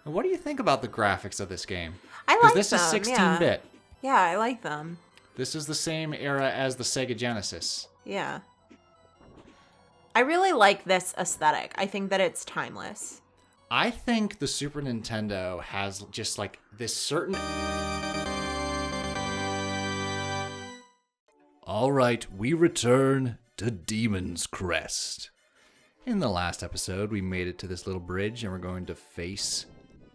What do you think about the graphics of this game? I like them. Because this is 16-bit. Yeah, I like them. This is the same era as the Sega Genesis. Yeah. I really like this aesthetic. I think that it's timeless. I think the Super Nintendo has just like this certain... All right, we return to Demon's Crest. In the last episode, we made it to this little bridge and we're going to face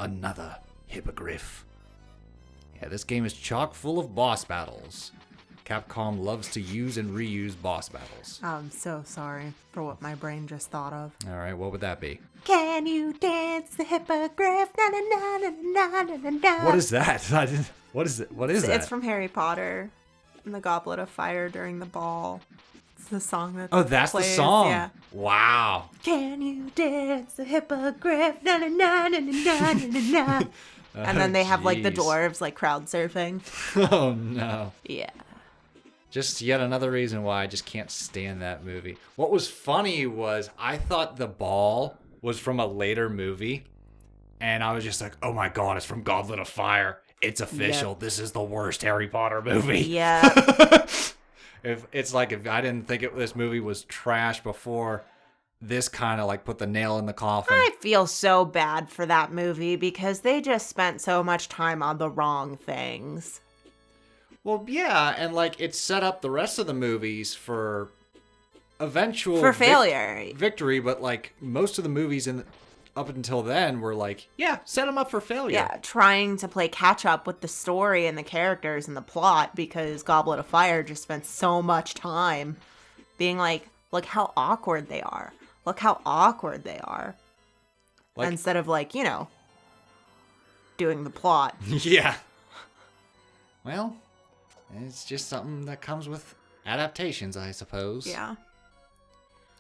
another hippogriff. Yeah, this game is chock full of boss battles. Capcom loves to use and reuse boss battles. I'm so sorry for what my brain just thought of. All right, what would that be? Can you dance the hippogriff? Na na na na na na na na. What is that? What is it? What is that? It's from Harry Potter and the Goblet of Fire during the ball. It's the song that that's plays. the song. Yeah. Wow. Can you dance the hippogriff? Na na na na na na na na. And then they have like the dwarves like crowd surfing. Oh no. Yeah. Just yet another reason why I just can't stand that movie. What was funny was I thought the ball was from a later movie. And I was just like, oh my god, it's from Goblet of Fire. It's official. Yep. This is the worst Harry Potter movie. Yeah. If I didn't think this movie was trash before, this kind of like put the nail in the coffin. I feel so bad for that movie because they just spent so much time on the wrong things. Well, yeah, and like it set up the rest of the movies for eventual failure, victory. But like most of the movies up until then were like, yeah, set them up for failure. Yeah, trying to play catch up with the story and the characters and the plot because Goblet of Fire just spent so much time being like, look how awkward they are. Look how awkward they are. Like, instead of like, doing the plot. Yeah. Well, it's just something that comes with adaptations, I suppose. Yeah.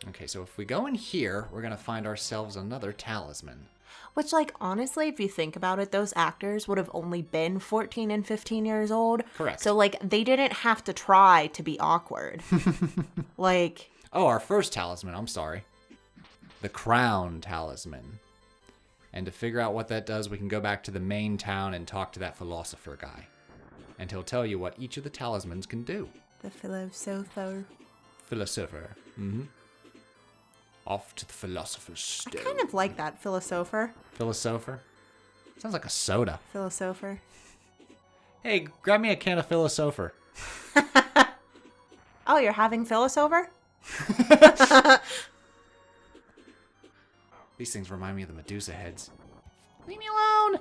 Okay, so if we go in here, we're going to find ourselves another talisman. Which, like, honestly, if you think about it, those actors would have only been 14 and 15 years old. Correct. So, like, they didn't have to try to be awkward. Like... Oh, our first talisman, I'm sorry. The Crown Talisman. And to figure out what that does, we can go back to the main town and talk to that philosopher guy. And he'll tell you what each of the talismans can do. The philosopher. Philosopher. Mm-hmm. Off to the philosopher's stone. I kind of like that, philosopher. Philosopher? Sounds like a soda. Philosopher. Hey, grab me a can of philosopher. Oh, you're having philosopher? These things remind me of the Medusa heads. Leave me alone!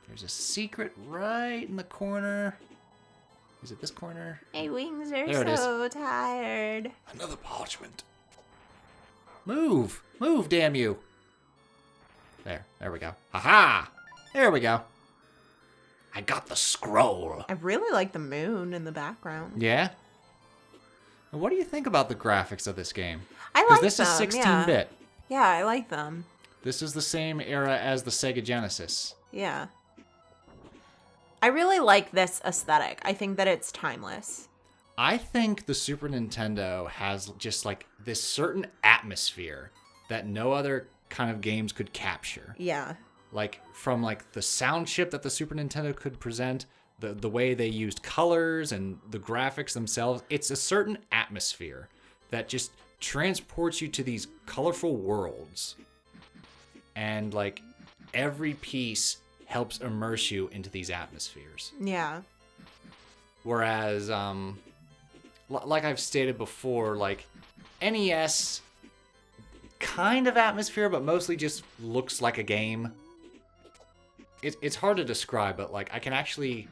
There's a secret right in the corner. Is it this corner? My wings are so tired. Another parchment. Move! Move, damn you! There we go. Ha-ha! There we go. I got the scroll. I really like the moon in the background. Yeah? What do you think about the graphics of this game? I like them, because this is 16-bit. Yeah, I like them. This is the same era as the Sega Genesis. Yeah. I really like this aesthetic. I think that it's timeless. I think the Super Nintendo has just like this certain atmosphere that no other kind of games could capture. Yeah. Like from like the sound chip that the Super Nintendo could present, the way they used colors and the graphics themselves, it's a certain atmosphere that just transports you to these colorful worlds. And like every piece helps immerse you into these atmospheres. Yeah. Whereas, like I've stated before, like NES kind of atmosphere, but mostly just looks like a game. It's hard to describe, but like I can actually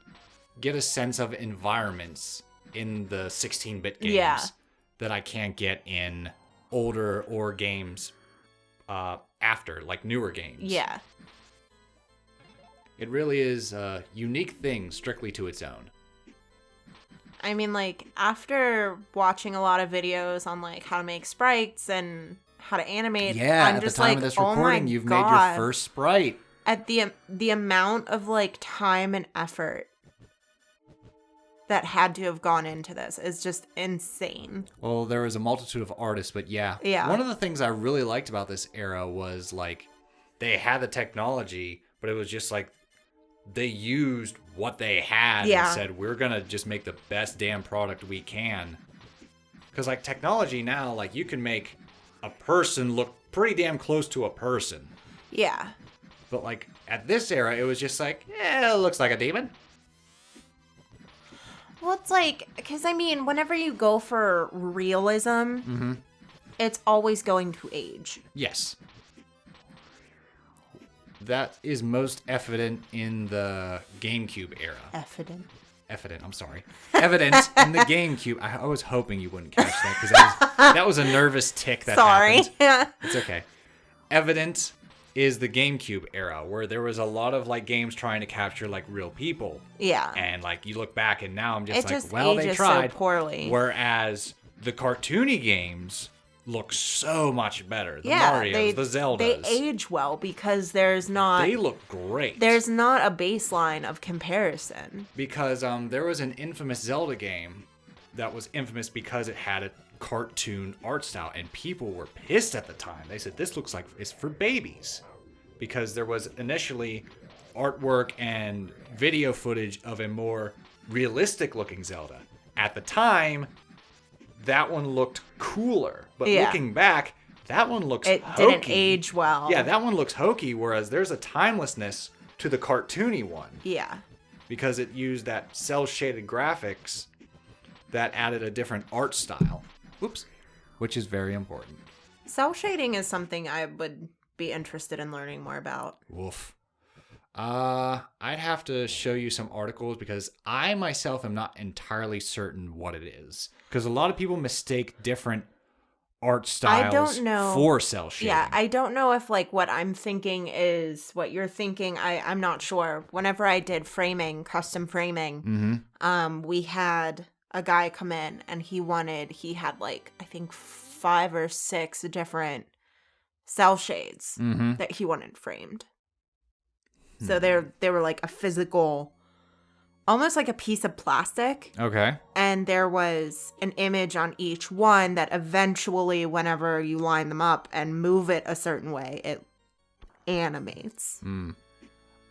get a sense of environments in the 16-bit games that I can't get in older or games after, like newer games. Yeah. It really is a unique thing strictly to its own. I mean, like, after watching a lot of videos on, like, how to make sprites and how to animate, I'm just like, at the time of this recording, you've made your first sprite. At the amount of, like, time and effort that had to have gone into this is just insane. Well, there was a multitude of artists, but yeah. Yeah. One of the things I really liked about this era was, like, they had the technology, but it was just like they used what they had Yeah. and said, we're going to just make the best damn product we can. Because, like, technology now, like, you can make a person look pretty damn close to a person. Yeah. But, like, at this era, it was just like, it looks like a demon. Well, it's like, because I mean, whenever you go for realism, it's always going to age. Yes. That is most evident in the GameCube era. Evident, I'm sorry. Evident in the GameCube. I was hoping you wouldn't catch that because that was a nervous tick that happened. Sorry. It's okay. Evident is the GameCube era where there was a lot of like games trying to capture like real people. Yeah. And like you look back and now I'm just It like, just well, they ages tried. so poorly. Whereas the cartoony games look so much better. The Yeah, Marios, the Zeldas. They age well because there's not... They look great. There's not a baseline of comparison. Because there was an infamous Zelda game that was infamous because it had a cartoon art style, and people were pissed at the time. They said, this looks like it's for babies. Because there was initially artwork and video footage of a more realistic looking Zelda. At the time, that one looked cooler. But looking back, that one looks hokey. It didn't age well. Yeah, that one looks hokey, whereas there's a timelessness to the cartoony one. Yeah. Because it used that cel-shaded graphics that added a different art style. Oops. Which is very important. Cell shading is something I would be interested in learning more about. Woof. I'd have to show you some articles because I myself am not entirely certain what it is. Because a lot of people mistake different art styles for cell shading. Yeah, I don't know if like what I'm thinking is what you're thinking. I'm not sure. Whenever I did custom framing, we had a guy come in and he had like, I think 5 or 6 different cell shades that he wanted framed. So they were like a physical, almost like a piece of plastic. Okay. And there was an image on each one that eventually, whenever you line them up and move it a certain way, it animates.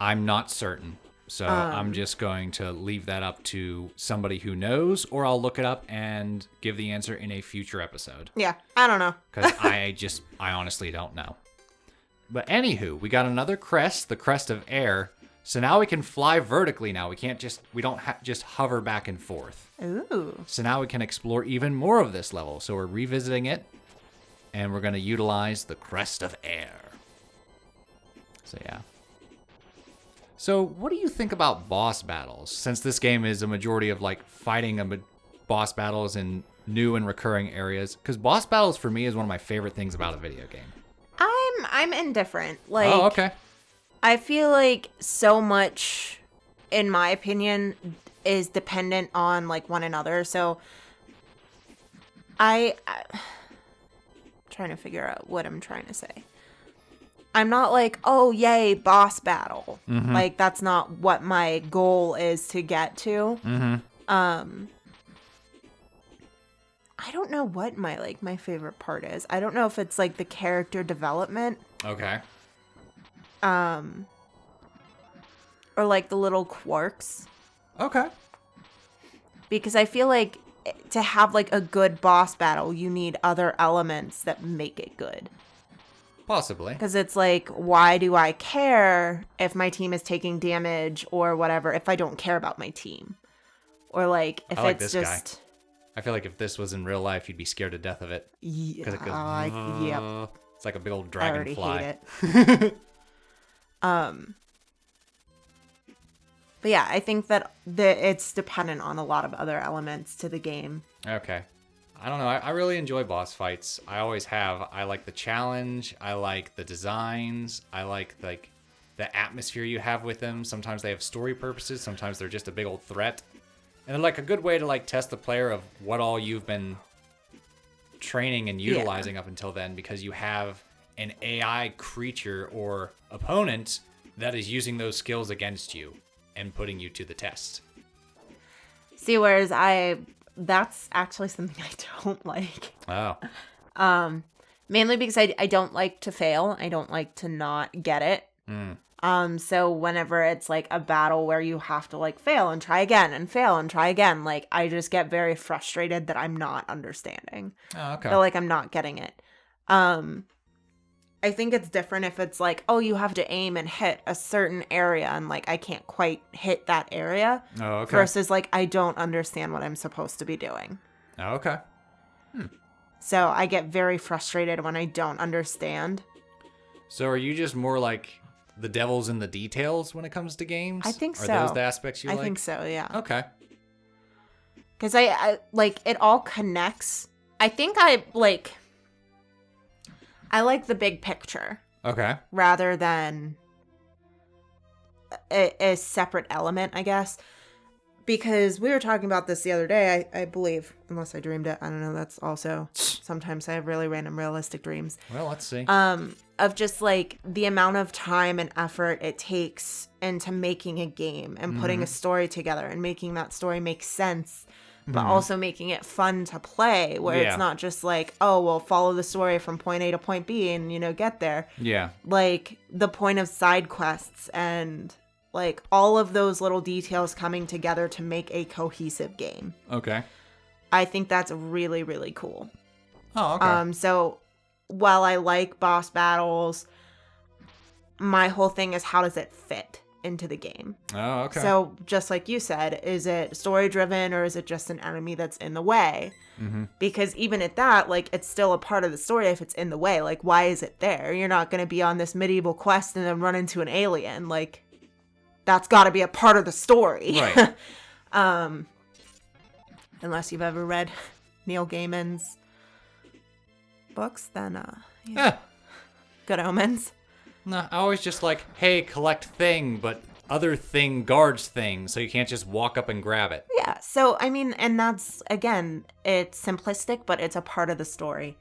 I'm not certain. So I'm just going to leave that up to somebody who knows, or I'll look it up and give the answer in a future episode. Yeah, I don't know. Because I honestly don't know. But anywho, we got another crest, the Crest of Air. So now we can fly vertically now. We don't just hover back and forth. Ooh. So now we can explore even more of this level. So we're revisiting it, and we're going to utilize the Crest of Air. So yeah. So what do you think about boss battles? Since this game is a majority of like fighting boss battles in new and recurring areas. Because boss battles for me is one of my favorite things about a video game. I'm indifferent. Like, oh, okay. I feel like so much, in my opinion, is dependent on like one another. So I'm trying to figure out what I'm trying to say. I'm not like, oh yay, boss battle. Like that's not what my goal is to get to. I don't know what my favorite part is. I don't know if it's like the character development. Okay. Or like the little quirks. Okay. Because I feel like to have like a good boss battle, you need other elements that make it good. Possibly. Because it's like, why do I care if my team is taking damage or whatever if I don't care about my team? Or like if it's just... guy. I feel like if this was in real life, you'd be scared to death of it. Yeah. Because it goes... Yep. It's like a big old I already dragonfly. hate it. But yeah, I think that it's dependent on a lot of other elements to the game. Okay. I don't know. I really enjoy boss fights. I always have. I like the challenge. I like the designs. I like the atmosphere you have with them. Sometimes they have story purposes. Sometimes they're just a big old threat. And they're like a good way to like test the player of what all you've been training and utilizing up until then, because you have an AI creature or opponent that is using those skills against you and putting you to the test. See, whereas that's actually something I don't like. Oh. Mainly because I don't like to fail. I don't like to not get it. So whenever it's like a battle where you have to like fail and try again and fail and try again, like I just get very frustrated that I'm not understanding. Oh, okay. That like I'm not getting it. I think it's different if it's like, oh, you have to aim and hit a certain area and like I can't quite hit that area. Oh, okay. Versus like I don't understand what I'm supposed to be doing. Oh, okay. So I get very frustrated when I don't understand. So are you just more like the devil's in the details when it comes to games? I think Are so. those the aspects you like? I think so, yeah. Okay. Because I like it all connects. I think I like the big picture Okay. rather than a separate element, I guess. Because we were talking about this the other day, I believe, unless I dreamed it. I don't know. That's also, sometimes I have really random realistic dreams. Well, let's see. Of just like the amount of time and effort it takes into making a game and putting a story together and making that story make sense, but also making it fun to play, where it's not just like, oh, well, follow the story from point A to point B and, you know, get there. Yeah. Like the point of side quests and like all of those little details coming together to make a cohesive game. Okay. I think that's really, really cool. Oh, okay. So while I like boss battles, my whole thing is how does it fit into the game? Oh, okay. So just like you said, is it story driven or is it just an enemy that's in the way? Because even at that, like it's still a part of the story if it's in the way. Like why is it there? You're not going to be on this medieval quest and then run into an alien. Like that's got to be a part of the story. Right. Unless you've ever read Neil Gaiman's books, then Good Omens. No, I always just like, hey, collect thing, but other thing guards thing, so you can't just walk up and grab it. Yeah, so I mean, and that's, again, it's simplistic, but it's a part of the story.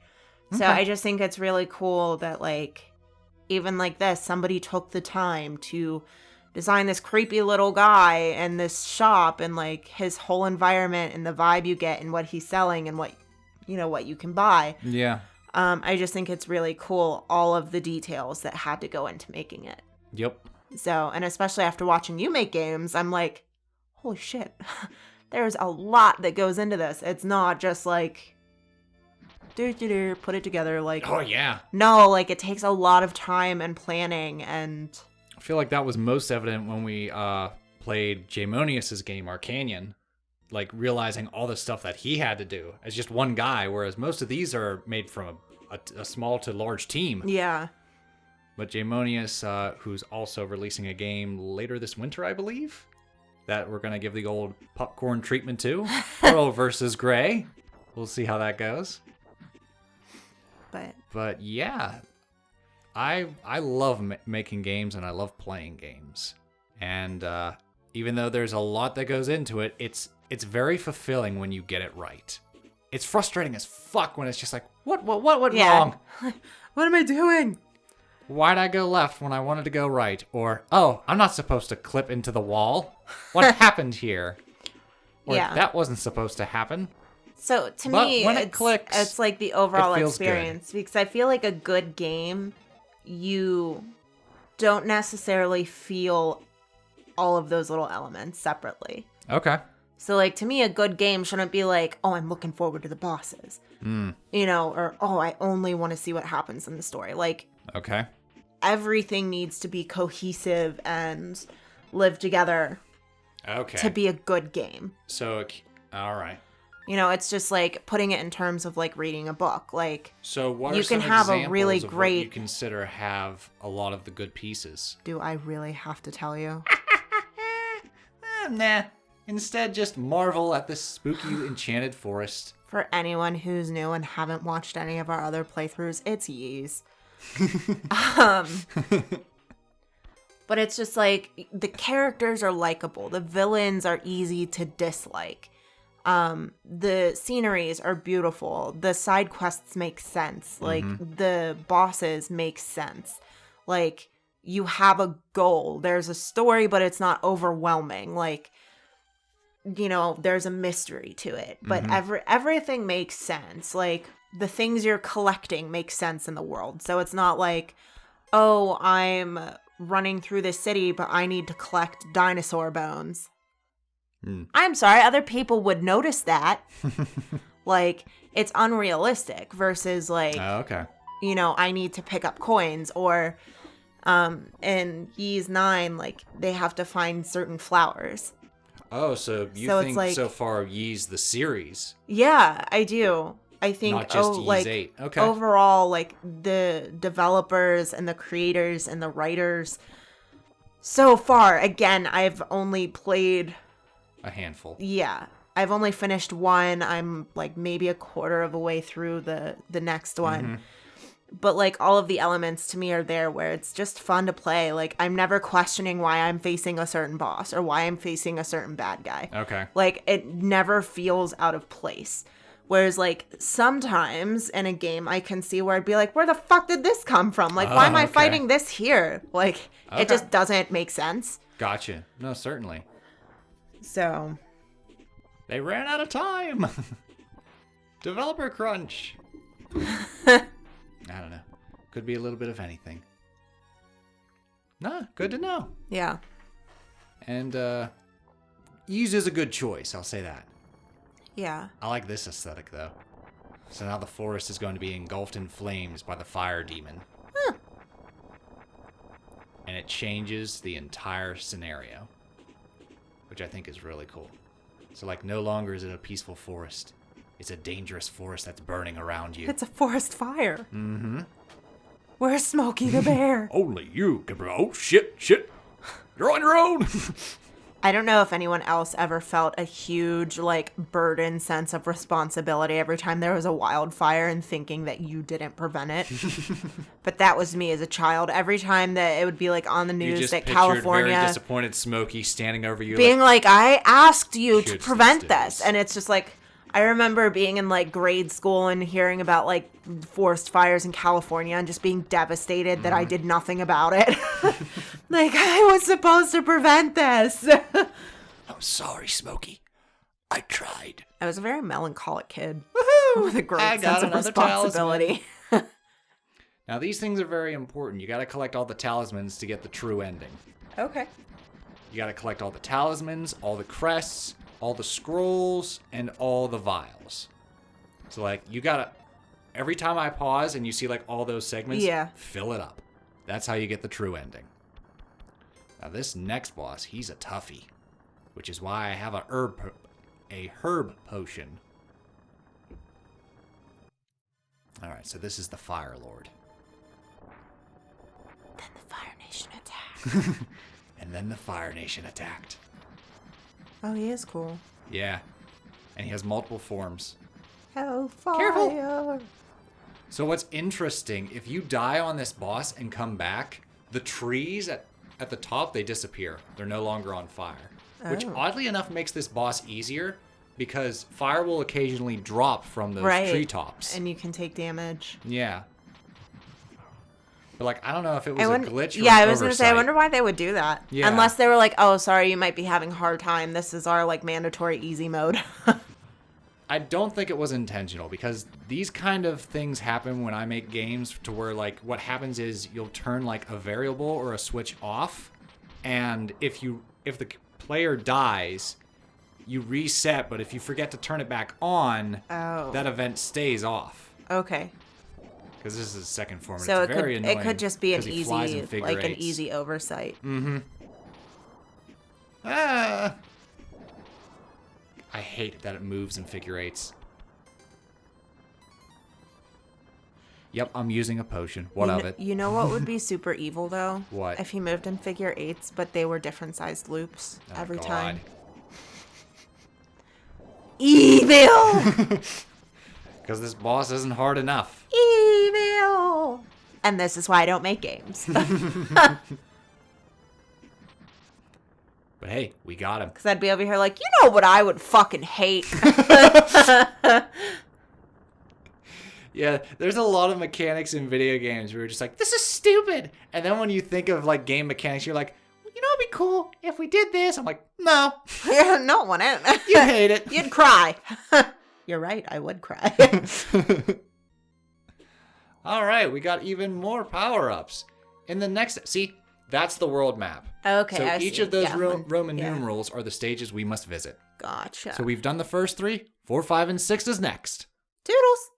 So I just think it's really cool that, like, even like this, somebody took the time to design this creepy little guy and this shop and like his whole environment and the vibe you get and what he's selling and what, you know, what you can buy. Yeah. I just think it's really cool, all of the details that had to go into making it. Yep. So, and especially after watching you make games, I'm like, holy shit, there's a lot that goes into this. It's not just like, put it together. Like, Oh, yeah. no, like it takes a lot of time and planning and... I feel like that was most evident when we played Jamonius's game, Arcanion. Like, realizing all the stuff that he had to do as just one guy, whereas most of these are made from a small to large team. Yeah. But Jamonius, who's also releasing a game later this winter, I believe, that we're going to give the old Pupcorn treatment to. Pearl versus Gray. We'll see how that goes. But yeah, I love making games and I love playing games. And even though there's a lot that goes into it, it's very fulfilling when you get it right. It's frustrating as fuck when it's just like, what went wrong? What am I doing? Why'd I go left when I wanted to go right? Or, oh, I'm not supposed to clip into the wall. What happened here? Or, that wasn't supposed to happen. So to But me, when it clicks, it's like the overall it feels experience. Because I feel like a good game, you don't necessarily feel all of those little elements separately. Okay. So like to me, a good game shouldn't be like, oh, I'm looking forward to the bosses. You know, or oh, I only want to see what happens in the story. Like, okay. Everything needs to be cohesive and live together to be a good game. So, all right. You know, it's just like putting it in terms of like reading a book. Like, so what you are some can have a examples really of great. what you consider have a lot of the good pieces? Do I really have to tell you? Nah. Instead, just marvel at this spooky enchanted forest. For anyone who's new and haven't watched any of our other playthroughs, it's Yeez. But it's just like the characters are likable. The villains are easy to dislike. The sceneries are beautiful. The side quests make sense. Like the bosses make sense. Like you have a goal. There's a story, but it's not overwhelming. Like, you know, there's a mystery to it, but everything makes sense. Like the things you're collecting make sense in the world. So it's not like, oh, I'm running through this city, but I need to collect dinosaur bones. I'm sorry, other people would notice that. Like, it's unrealistic versus like, okay. you know, I need to pick up coins, or in Ys 9, like, they have to find certain flowers. Oh, so you So it's think like- so far of Ys the series, Yeah, I do. I think not just Ys like 8. Okay. overall, like the developers and the creators and the writers, so far, again, I've only played, A handful. yeah, I've only finished one. I'm like maybe a quarter of a way through the next one. But like all of the elements to me are there where it's just fun to play. Like, I'm never questioning why I'm facing a certain boss or why I'm facing a certain bad guy. Okay. Like, it never feels out of place. Whereas, like, sometimes in a game, I can see where I'd be like, where the fuck did this come from? Like, why am I okay. fighting this here? Like, Okay. it just doesn't make sense. Gotcha. No, certainly. So, They ran out of time. Developer crunch. I don't know. Could be a little bit of anything. Nah, good to know. yeah. And Ys is a good choice, I'll say that. Yeah. I like this aesthetic, though. So now the forest is going to be engulfed in flames by the fire demon. And it changes the entire scenario, which I think is really cool. So, like, no longer is it a peaceful forest. It's a dangerous forest that's burning around you. It's a forest fire. Mm-hmm. Where's Smokey the Bear? Only you can... Oh, shit. You're on your own. I don't know if anyone else ever felt a huge, like, burden sense of responsibility every time there was a wildfire and thinking that you didn't prevent it. But that was me as a child. Every time that it would be, like, on the You news just that pictured California... very disappointed Smokey standing over you being like, I asked you to Should prevent do this. this. And it's just like, I remember being in like grade school and hearing about like forest fires in California and just being devastated that I did nothing about it. Like, I was supposed to prevent this. I'm sorry, Smokey. I tried. I was a very melancholic kid Woohoo! with a I great got sense of another responsibility. Now, these things are very important. You got to collect all the talismans to get the true ending. Okay. You got to collect all the talismans, all the crests, all the scrolls, and all the vials. So, like, you got to... Every time I pause and you see, like, all those segments, Yeah. fill it up. That's how you get the true ending. Now, this next boss, he's a toughie. Which is why I have a herb potion. Alright, so this is the Fire Lord. Then the Fire Nation attacked. And then the Fire Nation attacked. Oh, he is cool. Yeah. And he has multiple forms. Hellfire. Careful. So what's interesting, if you die on this boss and come back, the trees at the top, they disappear. They're no longer on fire. Which, Oh. oddly enough, makes this boss easier because fire will occasionally drop from those Right. treetops. And you can take damage. Yeah. But, like, I don't know if it was a glitch or yeah, an I was going to say, I oversight. wonder why they would do that. Yeah. Unless they were like, oh, sorry, you might be having a hard time. This is our, like, mandatory easy mode. I don't think it was intentional because these kind of things happen when I make games to where, like, what happens is you'll turn, like, a variable or a switch off, and if the player dies, you reset, but if you forget to turn it back on, Oh. that event stays off. Okay. Because this is the second form, and So it's very annoying. it could just be an 'cause he flies in easy, figure like an eights. easy oversight. Ah. I hate that it moves in figure eights. Yep, I'm using a potion. What of it? You know what would be super evil though? What? If he moved in figure eights, but they were different sized loops Oh, every God. time. Evil! Because this boss isn't hard enough. Evil! And this is why I don't make games. But hey, we got him. Because I'd be over here like, you know what I would fucking hate? Yeah, there's a lot of mechanics in video games where you're just like, this is stupid. And then when you think of like game mechanics, you're like, well, you know, it'd be cool if we did this. I'm like, no, Yeah, no one. you hate it. You'd cry. You're right, I would cry. All right, we got even more power-ups. In the next, see, that's the world map. Okay, So I each see. of those Yeah, Roman yeah. numerals are the stages we must visit. Gotcha. So we've done the first 3. 4, 5, and 6 is next. Toodles.